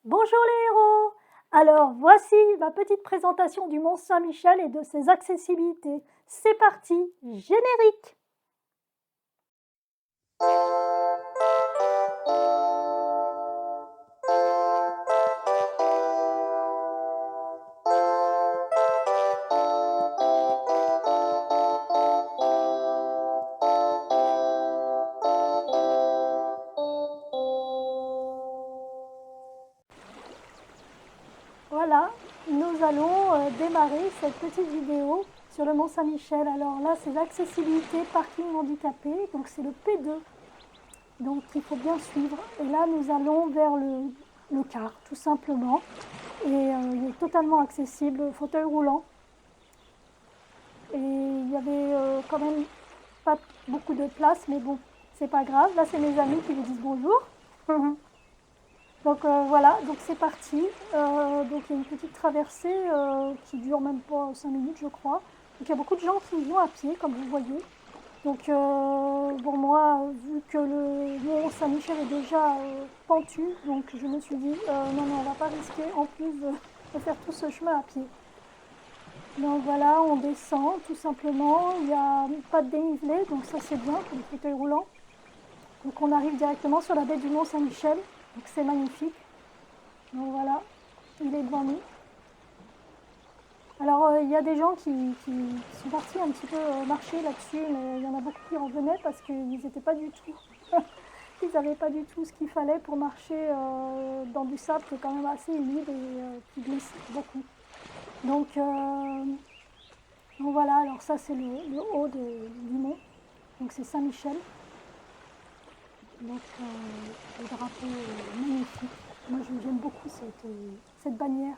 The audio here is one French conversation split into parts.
Bonjour les héros! Alors voici ma petite présentation du Mont Saint-Michel et de ses accessibilités. C'est parti, générique! Voilà, nous allons démarrer cette petite vidéo sur le Mont Saint-Michel. Alors là, c'est l'accessibilité parking handicapé, donc c'est le P2. Donc il faut bien suivre. Et là, nous allons vers le car, tout simplement. Et il est totalement accessible, fauteuil roulant. Et il y avait quand même pas beaucoup de place, mais bon, c'est pas grave. Là, c'est mes amis qui vous disent bonjour. Donc voilà, donc c'est parti. Donc il y a une petite traversée qui dure même pas 5 minutes, je crois. Donc il y a beaucoup de gens qui vont à pied, comme vous voyez. Donc bon, moi, vu que le Mont Saint-Michel est déjà pentu, donc je me suis dit non, non, on va pas risquer en plus de faire tout ce chemin à pied. Donc voilà, on descend tout simplement. Il n'y a pas de dénivelé, donc ça c'est bien pour les fauteuils roulants. Donc on arrive directement sur la baie du Mont Saint-Michel, donc c'est magnifique. Donc voilà, il est devant nous. Alors il y a des gens qui sont partis un petit peu marcher là-dessus, mais il y en a beaucoup qui en revenaient parce qu'ils n'étaient pas du tout. Ils n'avaient pas du tout ce qu'il fallait pour marcher dans du sable qui est quand même assez humide et qui glisse beaucoup. Donc voilà, alors ça c'est le haut du mont, donc c'est Saint-Michel. Donc le drapeau est magnifique. Moi j'aime beaucoup cette bannière.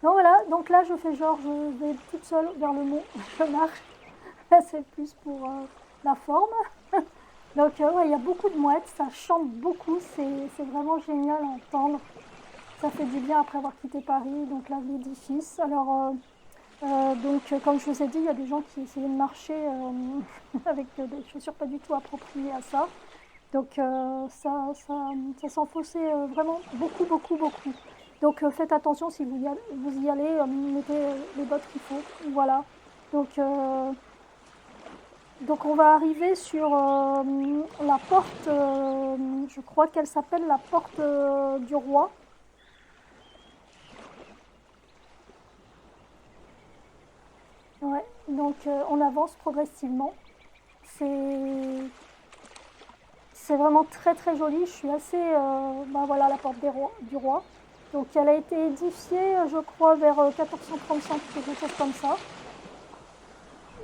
Donc voilà, donc là je fais genre je vais toute seule vers le mont, je marche. Là c'est plus pour la forme. Donc ouais, il y a beaucoup de mouettes, ça chante beaucoup, c'est vraiment génial à entendre. Ça fait du bien après avoir quitté Paris, donc là l'édifice. Alors donc comme je vous ai dit, il y a des gens qui essayaient de marcher avec des chaussures pas du tout appropriées à ça. Donc ça s'enfonçait vraiment beaucoup, beaucoup, beaucoup. Donc faites attention si vous y allez, mettez les bottes qu'il faut. Voilà. Donc on va arriver sur la porte, je crois qu'elle s'appelle la porte du roi. Ouais, donc on avance progressivement. C'est C'est vraiment très très joli. Je suis assez. Ben voilà la porte du roi. Donc elle a été édifiée, je crois, vers 1435, quelque chose comme ça.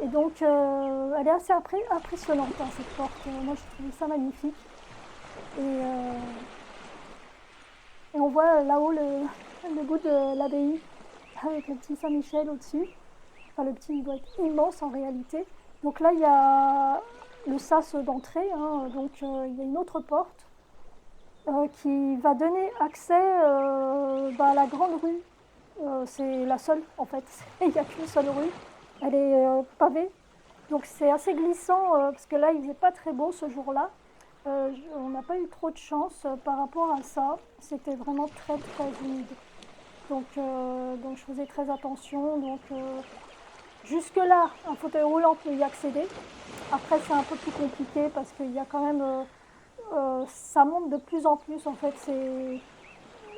Et donc elle est assez impressionnante, hein, cette porte. Moi je trouve ça magnifique. Et on voit là-haut le bout de l'abbaye avec le petit Saint-Michel au-dessus. Enfin le petit il doit être immense en réalité. Donc là il y a le sas d'entrée, hein, donc il y a une autre porte qui va donner accès à la grande rue. C'est la seule en fait, il n'y a qu'une seule rue, elle est pavée, donc c'est assez glissant parce que là il faisait pas très beau ce jour-là. On n'a pas eu trop de chance par rapport à ça, c'était vraiment très très humide. Donc je faisais très attention. Donc jusque là, un fauteuil roulant peut y accéder. Après c'est un peu plus compliqué parce qu'il y a quand même ça monte de plus en plus en fait.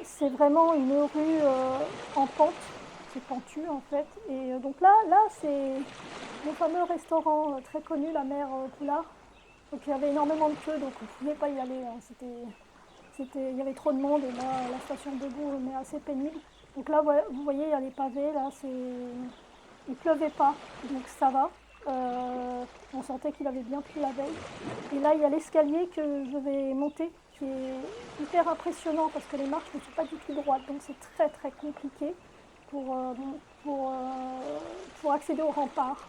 C'est vraiment une rue en pente, c'est pentu en fait. Et donc là c'est le fameux restaurant très connu, la mère Poulard. Donc il y avait énormément de queues, donc on ne pouvait pas y aller, hein. Il y avait trop de monde et là la station debout mais assez pénible. Donc là vous voyez il y a les pavés, là il pleuvait pas, donc ça va. On sentait qu'il avait bien plu la veille. Et là, il y a l'escalier que je vais monter, qui est hyper impressionnant parce que les marches ne sont pas du tout droites, donc c'est très très compliqué pour, euh, pour, euh, pour accéder au rempart.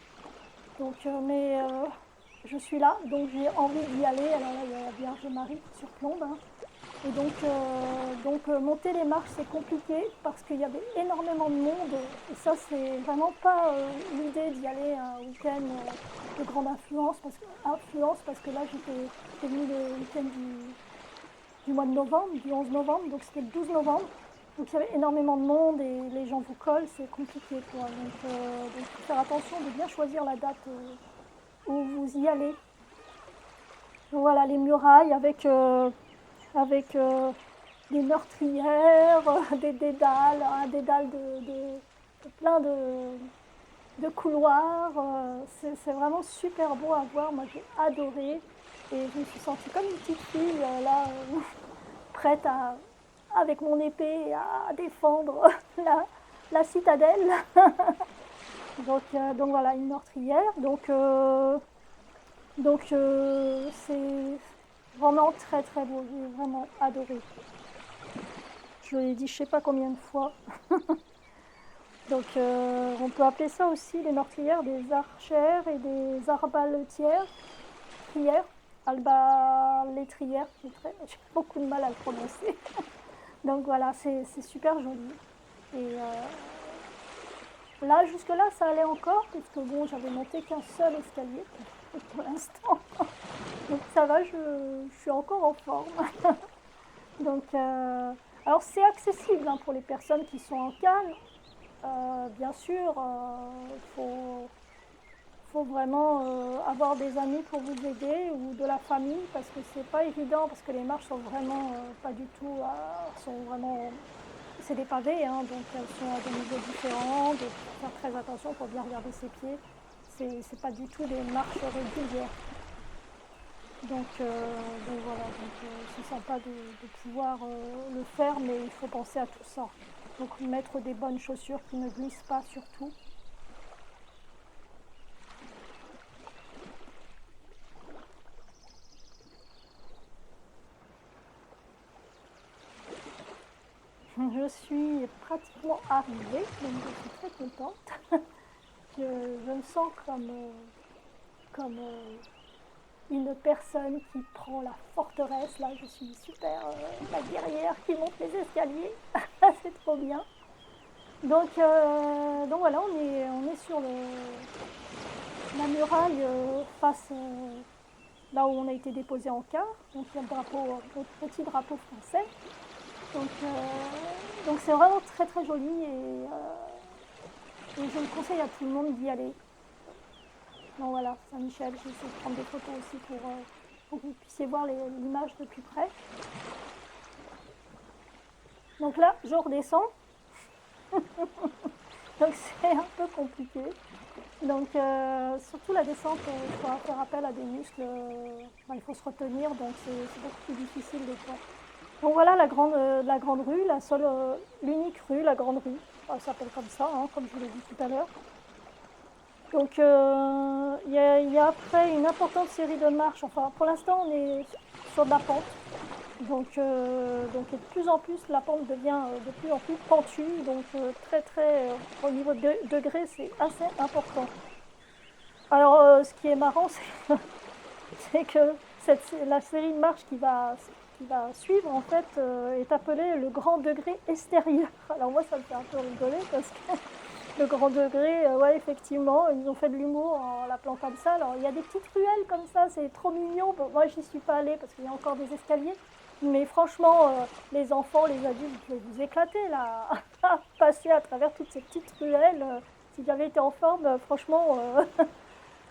Donc, je suis là, donc j'ai envie d'y aller. Alors là, il y a la Vierge Marie qui surplombe, hein. Et donc monter les marches c'est compliqué parce qu'il y avait énormément de monde et ça c'est vraiment pas l'idée d'y aller un week-end de grande influence parce que là j'étais venue le week-end du mois de novembre, du 11 novembre, donc c'était le 12 novembre. Donc il y avait énormément de monde et les gens vous collent, c'est compliqué quoi. Donc faut faire attention de bien choisir la date où vous y allez. Donc voilà, les murailles avec des meurtrières, des dédales, un dédale de plein de couloirs. C'est vraiment super beau à voir. Moi, j'ai adoré. Et je me suis sentie comme une petite fille, là, prête avec mon épée à défendre la citadelle. Donc voilà, une meurtrière. C'est vraiment très très beau. J'ai vraiment adoré. Je l'ai dit je sais pas combien de fois. Donc on peut appeler ça aussi les meurtrières des archères et des arbaletières, trières, albalétrières, j'ai beaucoup de mal à le prononcer. Donc voilà, c'est super joli. Et là, jusque-là, ça allait encore, parce que bon, j'avais monté qu'un seul escalier pour l'instant. Donc ça va, je suis encore en forme. Donc, alors c'est accessible hein, pour les personnes qui sont en Cannes. Bien sûr, faut vraiment avoir des amis pour vous aider ou de la famille parce que c'est pas évident parce que les marches sont vraiment pas du tout, sont vraiment, c'est des pavés, hein, donc elles sont à des niveaux différents, donc faut faire très attention pour bien regarder ses pieds. C'est pas du tout des marches régulières. Donc voilà, c'est sympa de pouvoir le faire, mais il faut penser à tout ça. Donc mettre des bonnes chaussures qui ne glissent pas surtout. Je suis pratiquement arrivée, donc je suis très contente. Je me sens comme une personne qui prend la forteresse. Là, je suis super la guerrière qui monte les escaliers. C'est trop bien. Donc voilà, on est sur la muraille face là où on a été déposé en quart. Donc il y a le drapeau, notre petit drapeau français. Donc c'est vraiment très très joli et je le conseille à tout le monde d'y aller. Donc voilà, Saint-Michel, j'ai essayé de prendre des photos aussi pour que vous puissiez voir l'image de plus près. Donc là, je redescends. Donc c'est un peu compliqué. Donc surtout la descente, il faut faire appel à des muscles, il faut se retenir, donc c'est beaucoup plus difficile des fois. Donc voilà la grande rue, l'unique rue, la grande rue. Elle s'appelle comme ça, hein, comme je vous l'ai dit tout à l'heure. Donc il y a après une importante série de marches. Enfin, pour l'instant, on est sur de la pente. Donc de plus en plus, la pente devient de plus en plus pentue. Donc très très, au niveau de degrés, c'est assez important. Alors ce qui est marrant, c'est que la série de marches qui va suivre en fait est appelée le grand degré extérieur. Alors moi ça me fait un peu rigoler parce que le grand degré, ouais effectivement, ils ont fait de l'humour en l'appelant comme ça. Alors il y a des petites ruelles comme ça, c'est trop mignon. Bon, moi j'y suis pas allée parce qu'il y a encore des escaliers. Mais franchement, les enfants, les adultes, vous pouvez vous éclater là, à passer à travers toutes ces petites ruelles. Si j'avais été en forme, franchement,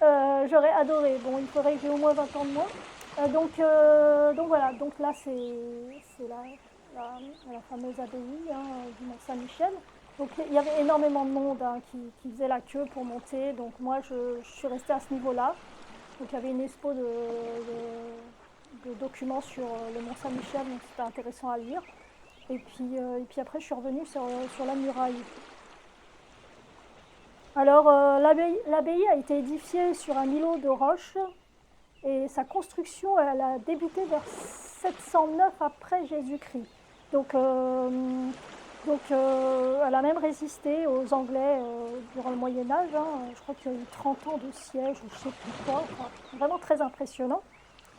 j'aurais adoré. Bon, il faudrait que j'ai au moins 20 ans de moins. Donc voilà, donc là c'est la fameuse abbaye du Mont Saint-Michel. Donc il y avait énormément de monde qui faisait la queue pour monter. Donc moi je suis restée à ce niveau-là. Donc il y avait une expo de documents sur le Mont Saint-Michel, donc c'était intéressant à lire. Et puis après je suis revenue sur la muraille. Alors l'abbaye a été édifiée sur un îlot de roche et sa construction elle a débuté vers 709 après Jésus-Christ. Donc elle a même résisté aux Anglais durant le Moyen-Âge. Je crois qu'il y a eu 30 ans de siège ou je ne sais plus quoi. Enfin, vraiment très impressionnant.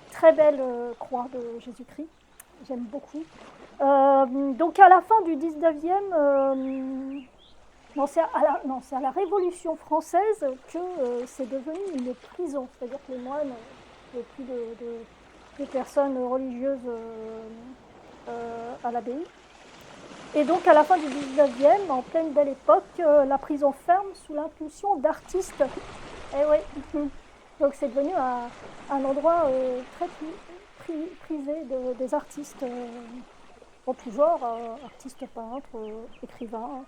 Très belle croix de Jésus-Christ. J'aime beaucoup. Donc à la fin du 19e, c'est à la Révolution française que c'est devenu une prison. C'est-à-dire que les moines, et plus de personnes religieuses à l'abbaye. Et donc à la fin du 19e, en pleine belle époque, la prison ferme sous l'impulsion d'artistes. Et oui, donc c'est devenu un endroit très prisé des artistes en tout genre, artistes peintres, écrivains.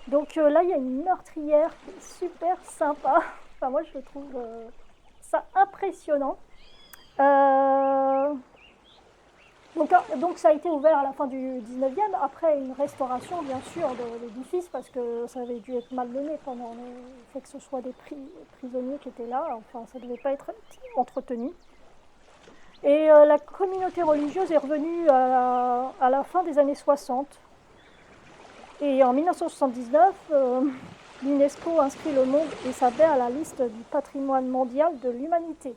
Donc là, il y a une meurtrière qui est super sympa. Enfin, moi, je trouve ça impressionnant. Euh, donc ça a été ouvert à la fin du 19e, après une restauration bien sûr de l'édifice parce que ça avait dû être malmené pendant le fait que ce soit des prisonniers qui étaient là, enfin ça ne devait pas être entretenu. Et la communauté religieuse est revenue à la fin des années 60. Et en 1979, l'UNESCO inscrit le Mont et sa baie à la liste du patrimoine mondial de l'humanité.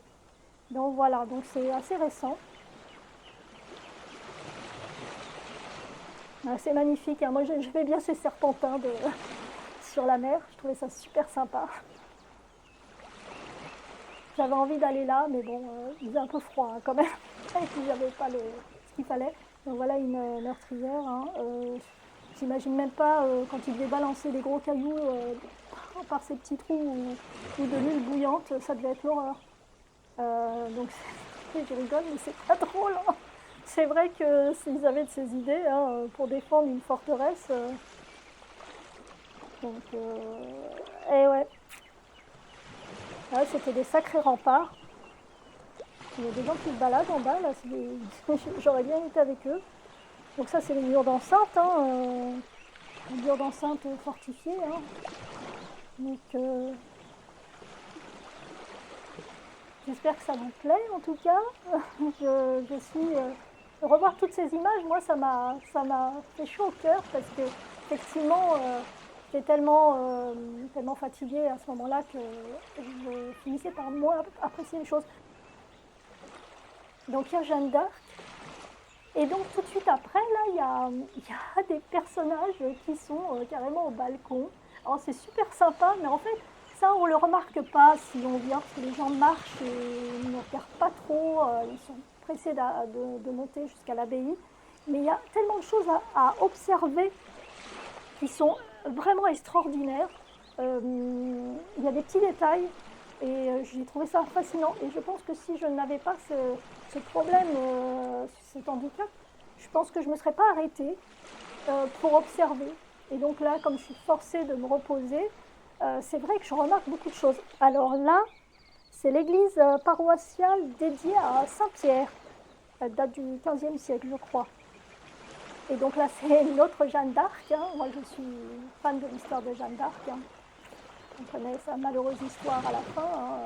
Donc voilà, donc c'est assez récent. C'est magnifique, hein. Moi j'aimais bien ces serpentins sur la mer, je trouvais ça super sympa. J'avais envie d'aller là, mais bon, il faisait un peu froid hein, quand même, et puis j'avais pas ce qu'il fallait. Donc voilà une meurtrière. Hein. J'imagine même pas quand il devait balancer des gros cailloux par ces petits trous ou de l'huile bouillante, ça devait être l'horreur. Donc je rigole, mais c'est pas drôle. Hein. C'est vrai que s'ils avaient de ces idées hein, pour défendre une forteresse. Donc, et ouais. Ouais, c'était des sacrés remparts. Il y a des gens qui se baladent en bas, là. J'aurais bien été avec eux. Donc ça, c'est les murs d'enceinte. Hein, les murs d'enceinte fortifiés. Hein. Donc, j'espère que ça vous plaît, en tout cas. je suis... revoir toutes ces images, moi, ça m'a fait chaud au cœur parce que, effectivement, j'étais tellement fatiguée à ce moment-là que je finissais par moins apprécier les choses. Donc, il y a Jeanne d'Arc. Et donc, tout de suite après, là, il y a des personnages qui sont carrément au balcon. Alors, c'est super sympa, mais en fait, ça, on ne le remarque pas si on vient, parce que les gens marchent et ne regardent pas trop. Ils sont pressés de monter jusqu'à l'abbaye. Mais il y a tellement de choses à observer qui sont vraiment extraordinaires. Il y a des petits détails et j'ai trouvé ça fascinant. Et je pense que si je n'avais pas ce problème, cet handicap, je pense que je ne me serais pas arrêtée pour observer. Et donc là, comme je suis forcée de me reposer, c'est vrai que je remarque beaucoup de choses. Alors là, c'est l'église paroissiale dédiée à Saint-Pierre. Elle date du XVe siècle, je crois. Et donc là, c'est notre Jeanne d'Arc. Hein. Moi, je suis fan de l'histoire de Jeanne d'Arc. Hein. On connaît sa malheureuse histoire à la fin. Hein.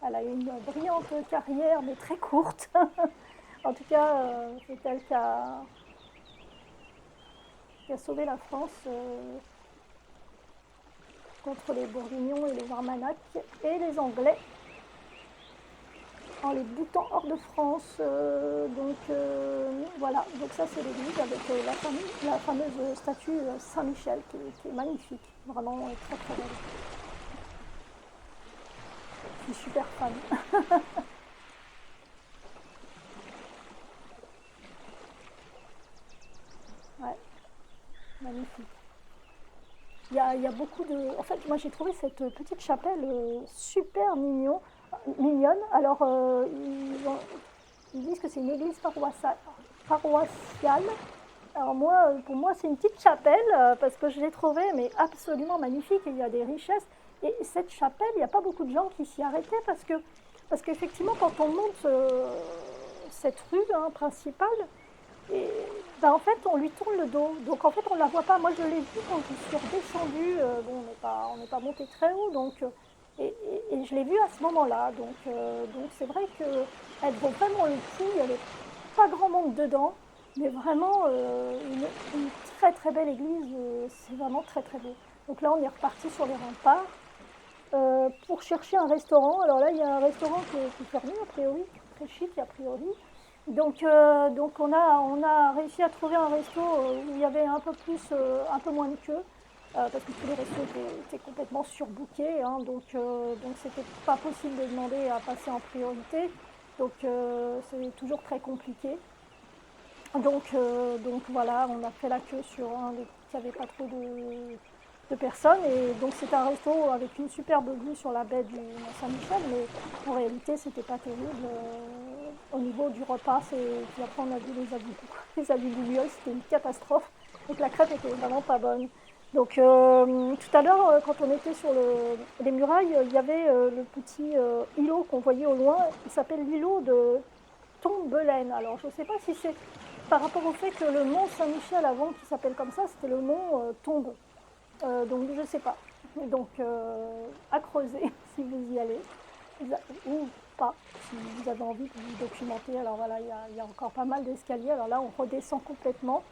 Elle a eu une brillante carrière, mais très courte. En tout cas, c'est elle qui a sauvé la France contre les Bourguignons et les Armagnacs et les Anglais en les butant hors de France. Voilà, donc ça c'est l'église avec la fameuse statue Saint-Michel qui est magnifique, vraiment très très belle. Je suis super fan. Ouais, magnifique. Il y a beaucoup de... En fait, moi j'ai trouvé cette petite chapelle super mignonne. Alors, ils disent que c'est une église paroissiale. Alors moi, pour moi, c'est une petite chapelle parce que je l'ai trouvée mais absolument magnifique et il y a des richesses. Et cette chapelle, il n'y a pas beaucoup de gens qui s'y arrêtaient parce qu'effectivement, quand on monte cette rue hein, principale, et ben, en fait, on lui tourne le dos. Donc en fait, on ne la voit pas. Moi, je l'ai vue quand je suis redescendue. Bon, on n'est pas monté très haut, donc et je l'ai vue à ce moment-là. Donc c'est vrai qu'elle vaut vraiment le coup. Il n'y avait pas grand monde dedans, mais vraiment une très très belle église. C'est vraiment très très beau. Donc là, on est reparti sur les remparts pour chercher un restaurant. Alors là, il y a un restaurant qui est fermé a priori, très chic a priori. Donc on a réussi à trouver un resto où il y avait un peu moins de queue, parce que tous les restos étaient complètement surbookés, hein, donc c'était pas possible de demander à passer en priorité, donc c'est toujours très compliqué. Donc voilà, on a fait la queue sur un qui n'avait pas trop de personnes. Et donc c'était un resto avec une superbe vue sur la baie du Mont-Saint-Michel, mais en réalité c'était pas terrible. Au niveau du repas, puis après on a vu les alluvions, c'était une catastrophe. Donc la crêpe était vraiment pas bonne. Donc tout à l'heure, quand on était sur les murailles, il y avait le petit îlot qu'on voyait au loin. Il s'appelle l'îlot de Tombelaine. Alors je ne sais pas si c'est par rapport au fait que le mont Saint-Michel avant qui s'appelle comme ça, c'était le mont Tombe. Donc je ne sais pas. Donc à creuser si vous y allez. Ou pas, si vous avez envie de vous documenter. Alors voilà, il y a encore pas mal d'escaliers. Alors là, on redescend complètement.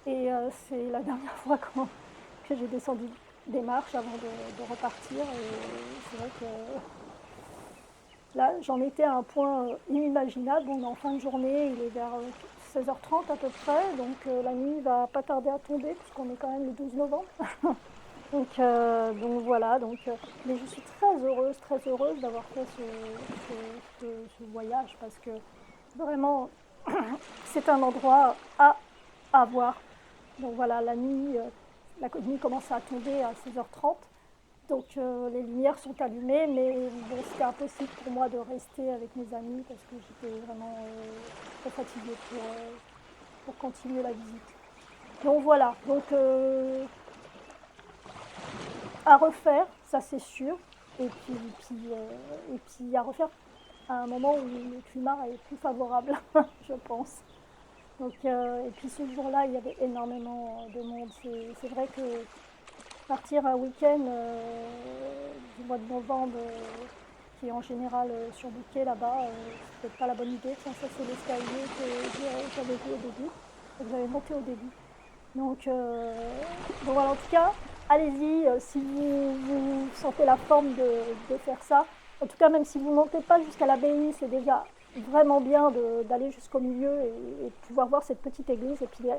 Et c'est la dernière fois que j'ai descendu des marches avant de repartir. Et c'est vrai que là, j'en étais à un point inimaginable. On est en fin de journée, il est vers 16h30 à peu près. Donc la nuit va pas tarder à tomber puisqu'on est quand même le 12 novembre. Donc voilà, mais je suis très heureuse d'avoir fait ce voyage parce que vraiment, c'est un endroit à voir. Donc voilà, la nuit commence à tomber à 16h30. Donc les lumières sont allumées, mais bon, c'était impossible pour moi de rester avec mes amis parce que j'étais vraiment trop fatiguée pour continuer la visite. Donc voilà, à refaire, ça c'est sûr, et puis à refaire à un moment où le climat est plus favorable, je pense. Et puis ce jour-là, il y avait énormément de monde. C'est vrai que partir un week-end du mois de novembre, qui est en général surbooké là-bas, c'est peut-être pas la bonne idée. Tiens, ça c'est l'escalier que j'avais vu au début, que j'avais monté au début. Donc voilà, en tout cas, allez-y si vous sentez la forme de faire ça. En tout cas, même si vous ne montez pas jusqu'à l'abbaye, c'est déjà vraiment bien d'aller jusqu'au milieu et de pouvoir voir cette petite église et puis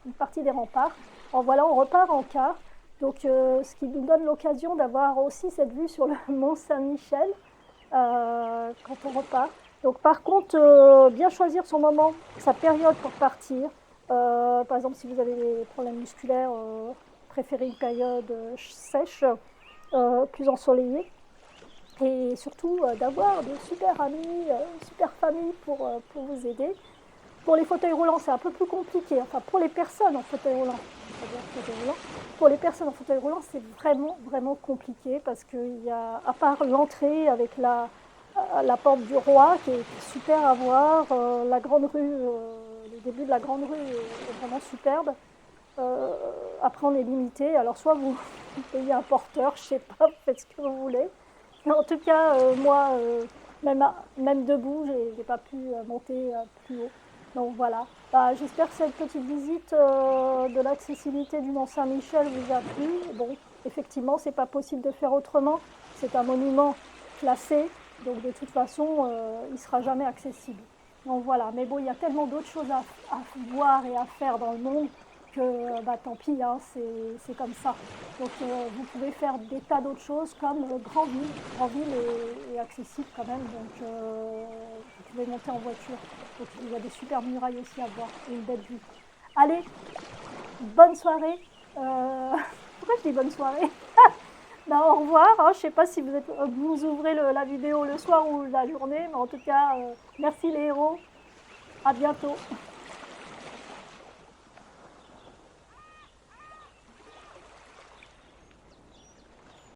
une partie des remparts. Alors voilà, on repart en car. Donc ce qui nous donne l'occasion d'avoir aussi cette vue sur le mont Saint-Michel quand on repart. Donc par contre, bien choisir son moment, sa période pour partir. Par exemple, si vous avez des problèmes musculaires, préférez une période sèche, plus ensoleillée. Et surtout d'avoir de super amis, une super famille pour vous aider. Pour les fauteuils roulants, c'est un peu plus compliqué. Enfin, pour les personnes en fauteuil roulant, pour les personnes en fauteuil roulant, c'est vraiment compliqué parce qu'il y a, à part l'entrée avec la porte du roi qui est super à voir, la grande rue, le début de la grande rue est vraiment superbe. Après, on est limité. Alors, soit vous payez un porteur, je sais pas, vous faites ce que vous voulez. Mais en tout cas, moi, même debout, j'ai pas pu monter plus haut. Donc voilà. J'espère que cette petite visite de l'accessibilité du Mont Saint-Michel vous a plu. Bon, effectivement, c'est pas possible de faire autrement. C'est un monument classé, donc de toute façon, il ne sera jamais accessible. Donc voilà. Mais bon, il y a tellement d'autres choses à voir et à faire dans le monde que tant pis, hein, c'est comme ça. Donc vous pouvez faire des tas d'autres choses comme Granville. Granville est accessible quand même, donc vous pouvez monter en voiture. Donc il y a des super murailles aussi à voir et une belle vue. Allez, bonne soirée. Pourquoi je dis bonne soirée? Au revoir. Hein. Je ne sais pas si vous ouvrez la vidéo le soir ou la journée, mais en tout cas, merci les héros. À bientôt.